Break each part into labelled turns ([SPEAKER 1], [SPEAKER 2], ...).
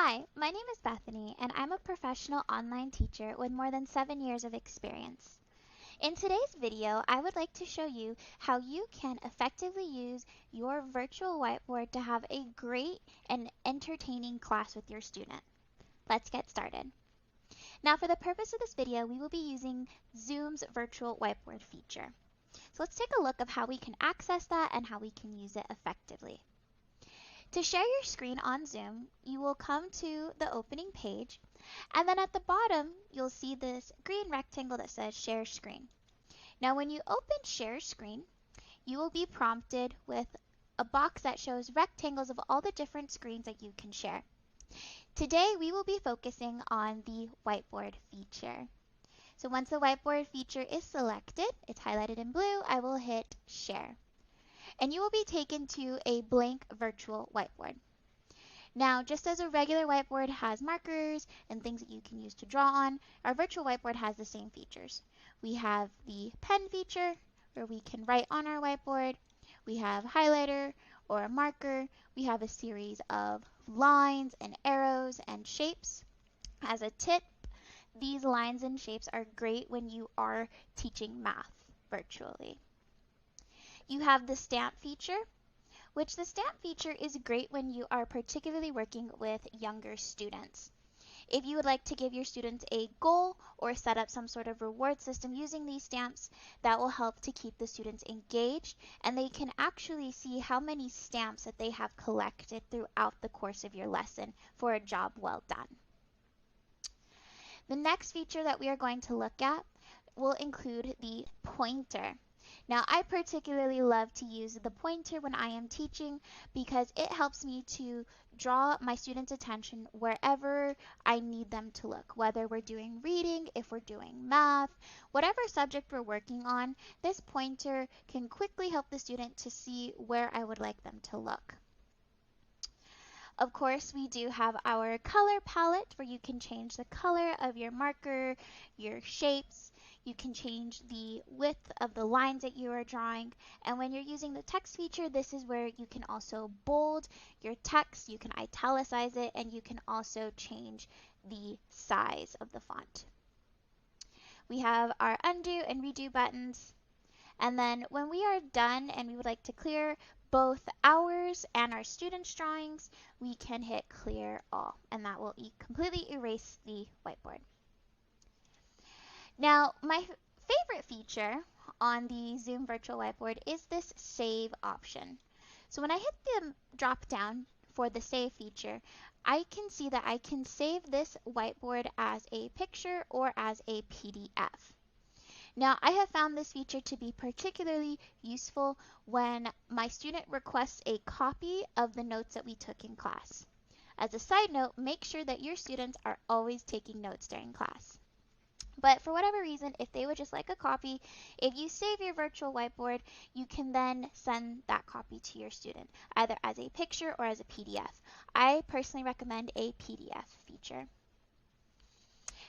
[SPEAKER 1] Hi, my name is Bethany, and I'm a professional online teacher with more than 7 years of experience. In today's video, I would like to show you how you can effectively use your virtual whiteboard to have a great and entertaining class with your student. Let's get started. Now, for the purpose of this video, we will be using Zoom's virtual whiteboard feature. So let's take a look of how we can access that and how we can use it effectively. To share your screen on Zoom, you will come to the opening page, and then at the bottom, you'll see this green rectangle that says Share Screen. Now, when you open Share Screen, you will be prompted with a box that shows rectangles of all the different screens that you can share. Today, we will be focusing on the whiteboard feature. So once the whiteboard feature is selected, it's highlighted in blue, I will hit Share. And you will be taken to a blank virtual whiteboard. Now, just as a regular whiteboard has markers and things that you can use to draw on, our virtual whiteboard has the same features. We have the pen feature, where we can write on our whiteboard. We have highlighter or a marker. We have a series of lines and arrows and shapes. As a tip, these lines and shapes are great when you are teaching math virtually. You have the stamp feature, which the stamp feature is great when you are particularly working with younger students. If you would like to give your students a goal or set up some sort of reward system using these stamps, that will help to keep the students engaged, and they can actually see how many stamps that they have collected throughout the course of your lesson for a job well done. The next feature that we are going to look at will include the pointer. Now, I particularly love to use the pointer when I am teaching because it helps me to draw my students' attention wherever I need them to look, whether we're doing reading, if we're doing math, whatever subject we're working on, this pointer can quickly help the student to see where I would like them to look. Of course, we do have our color palette where you can change the color of your marker, your shapes. You can change the width of the lines that you are drawing. And when you're using the text feature, this is where you can also bold your text, you can italicize it, and you can also change the size of the font. We have our undo and redo buttons. And then when we are done and we would like to clear both ours and our students' drawings, we can hit clear all, and that will completely erase the whiteboard. Now, my favorite feature on the Zoom virtual whiteboard is this save option. So when I hit the drop down for the save feature, I can see that I can save this whiteboard as a picture or as a PDF. Now, I have found this feature to be particularly useful when my student requests a copy of the notes that we took in class. As a side note, make sure that your students are always taking notes during class. But for whatever reason, if they would just like a copy, if you save your virtual whiteboard, you can then send that copy to your student, either as a picture or as a PDF. I personally recommend a PDF feature.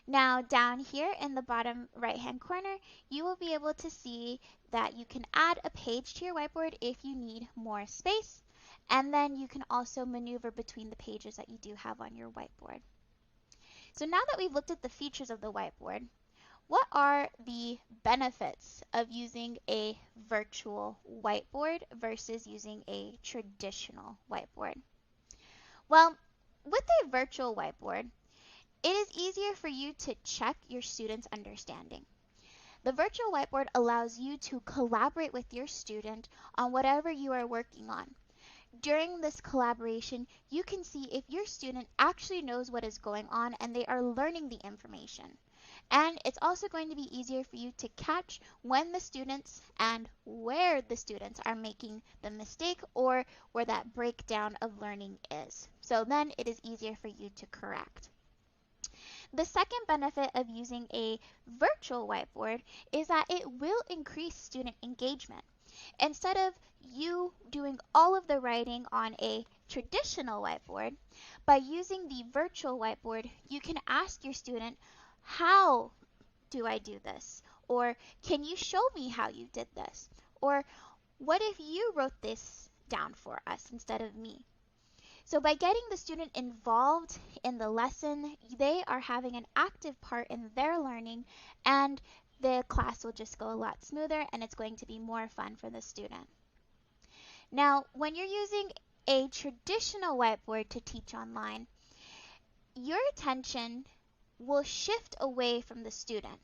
[SPEAKER 1] Now, down here in the bottom right-hand corner, you will be able to see that you can add a page to your whiteboard if you need more space, and then you can also maneuver between the pages that you do have on your whiteboard. So now that we've looked at the features of the whiteboard, what are the benefits of using a virtual whiteboard versus using a traditional whiteboard? Well, with a virtual whiteboard, it is easier for you to check your students' understanding. The virtual whiteboard allows you to collaborate with your student on whatever you are working on. During this collaboration, you can see if your student actually knows what is going on and they are learning the information. And it's also going to be easier for you to catch when the students and where the students are making the mistake or where that breakdown of learning is. So then it is easier for you to correct. The second benefit of using a virtual whiteboard is that it will increase student engagement. Instead of you doing all of the writing on a traditional whiteboard, by using the virtual whiteboard, you can ask your student, how do I do this? Or can you show me how you did this? Or what if you wrote this down for us instead of me? So by getting the student involved in the lesson, they are having an active part in their learning, and the class will just go a lot smoother and it's going to be more fun for the student. Now, when you're using a traditional whiteboard to teach online, your attention will shift away from the student.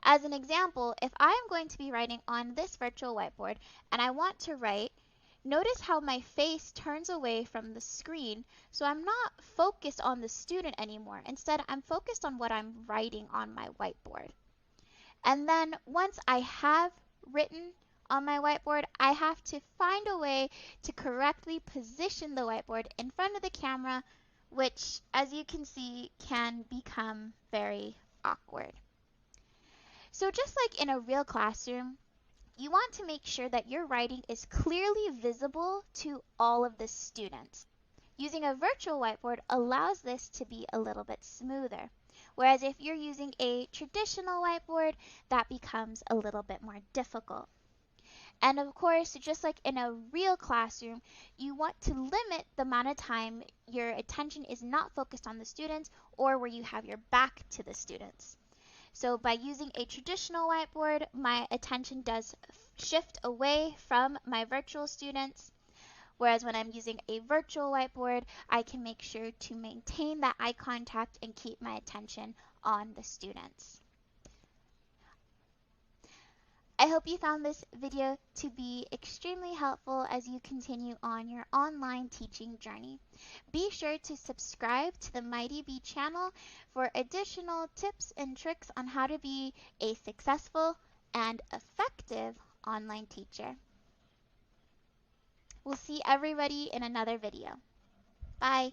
[SPEAKER 1] As an example, if I am going to be writing on this virtual whiteboard and I want to write, notice how my face turns away from the screen, so I'm not focused on the student anymore. Instead, I'm focused on what I'm writing on my whiteboard. And then once I have written on my whiteboard, I have to find a way to correctly position the whiteboard in front of the camera, which, as you can see, can become very awkward. So just like in a real classroom, you want to make sure that your writing is clearly visible to all of the students. Using a virtual whiteboard allows this to be a little bit smoother. Whereas if you're using a traditional whiteboard, that becomes a little bit more difficult. And of course, just like in a real classroom, you want to limit the amount of time your attention is not focused on the students or where you have your back to the students. So by using a traditional whiteboard, my attention does shift away from my virtual students. Whereas when I'm using a virtual whiteboard, I can make sure to maintain that eye contact and keep my attention on the students. I hope you found this video to be extremely helpful as you continue on your online teaching journey. Be sure to subscribe to the Mighty Bee channel for additional tips and tricks on how to be a successful and effective online teacher. We'll see everybody in another video. Bye.